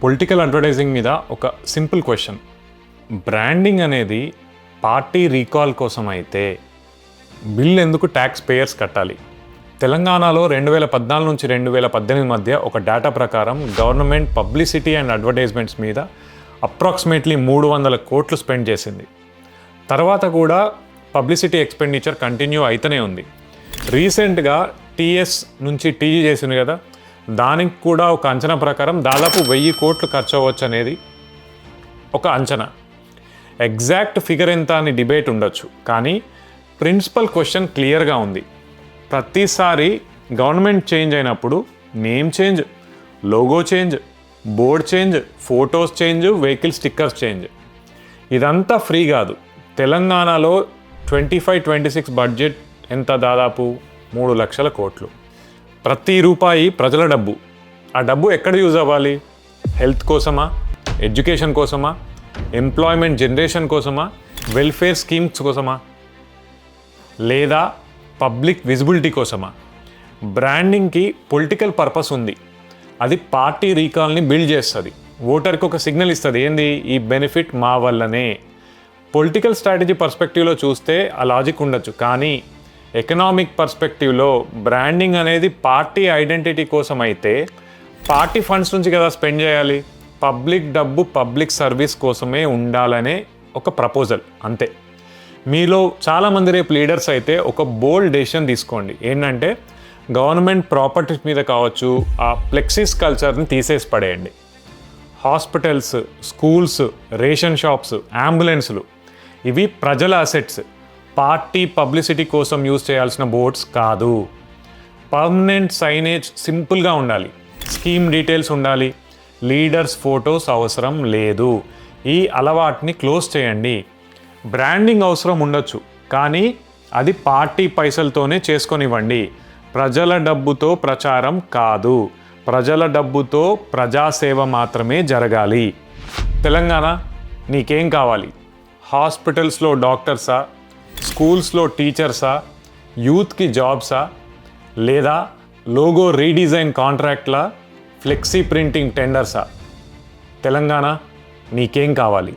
Political advertising మీద ఒక simple question. Branding అనేది పార్టీ రీకాల్ కోసం అయితే బిల్ ఎందుకు ట్యాక్స్ పేయర్స్ కట్టాలి? తెలంగాణలో 2014 నుంచి 2018 మధ్య ఒక డేటా ప్రకారం గవర్నమెంట్ పబ్లిసిటీ అండ్ అడ్వర్టైజ్మెంట్స్ మీద అప్రాక్సిమేట్లీ 300 కోట్లు స్పెండ్ చేసింది. తర్వాత కూడా పబ్లిసిటీ ఎక్స్పెండిచర్ కంటిన్యూ అయితేనే ఉంది. రీసెంట్గా టీఎస్ నుంచి టీజీ చేసింది కదా, దానికి కూడా ఒక అంచనా ప్రకారం దాదాపు 1000 కోట్లు ఖర్చు అవ్వచ్చు అనేది ఒక అంచనా. ఎగ్జాక్ట్ ఫిగర్ ఎంత అని డిబేట్ ఉండొచ్చు, కానీ ప్రిన్సిపల్ క్వశ్చన్ క్లియర్గా ఉంది. ప్రతిసారి గవర్నమెంట్ చేంజ్ అయినప్పుడు name change, logo change, board change, photos change, vehicle stickers change, ఇదంతా ఫ్రీ కాదు. తెలంగాణలో 25-26 బడ్జెట్ ఎంత? దాదాపు 3 లక్షల కోట్లు. ప్రతి రూపాయి ప్రజల డబ్బు. ఆ డబ్బు ఎక్కడ యూజ్ అవ్వాలి? హెల్త్ కోసమా, ఎడ్యుకేషన్ కోసమా, ఎంప్లాయ్మెంట్ జనరేషన్ కోసమా, వెల్ఫేర్ స్కీమ్స్ కోసమా, లేదా పబ్లిక్ విజిబిలిటీ కోసమా? బ్రాండింగ్కి పొలిటికల్ పర్పస్ ఉంది. అది పార్టీ రీకాల్ని బిల్డ్ చేస్తుంది, ఓటర్కి ఒక సిగ్నల్ ఇస్తుంది, ఏంది ఈ బెనిఫిట్ మా వల్లనే. పొలిటికల్ స్ట్రాటజీ పర్స్పెక్టివ్లో చూస్తే ఆ లాజిక్ ఉండొచ్చు, కానీ ఎకనామిక్ పర్స్పెక్టివ్లో బ్రాండింగ్ అనేది పార్టీ ఐడెంటిటీ కోసం అయితే పార్టీ ఫండ్స్ నుంచి కదా స్పెండ్ చేయాలి. పబ్లిక్ డబ్బు పబ్లిక్ సర్వీస్ కోసమే ఉండాలనే ఒక ప్రపోజల్, అంతే. మీలో చాలామంది రేపు లీడర్స్ అయితే ఒక బోల్డ్ డెసిషన్ తీసుకోండి. ఏంటంటే గవర్నమెంట్ ప్రాపర్టీస్ మీద కావచ్చు, ఆ ఫ్లెక్సీస్ కల్చర్ని తీసేసి పడేయండి. హాస్పిటల్స్, స్కూల్స్, రేషన్ షాప్స్, అంబులెన్స్లు, ఇవి ప్రజల అసెట్స్. పార్టీ పబ్లిసిటీ కోసం యూజ్ చేయాల్సిన బోర్డ్స్ కాదు. పర్మనెంట్ సైనేజ్ సింపుల్గా ఉండాలి, స్కీమ్ డీటెయిల్స్ ఉండాలి, లీడర్స్ ఫొటోస్ అవసరం లేదు. ఈ అలవాటుని క్లోజ్ చేయండి. బ్రాండింగ్ అవసరం ఉండొచ్చు, కానీ అది పార్టీ పైసలతోనే చేసుకొనివ్వండి. ప్రజల డబ్బుతో ప్రచారం కాదు. ప్రజల డబ్బుతో ప్రజాసేవ మాత్రమే జరగాలి. తెలంగాణ, నీకేం కావాలి? హాస్పిటల్స్లో డాక్టర్సా, స్కూల్స్లో టీచర్సా, యూత్కి జాబ్సా, లేదా లోగో రీడిజైన్ కాంట్రాక్ట్లా, ఫ్లెక్సీ ప్రింటింగ్ టెండర్సా? తెలంగాణ, నీకేం కావాలి?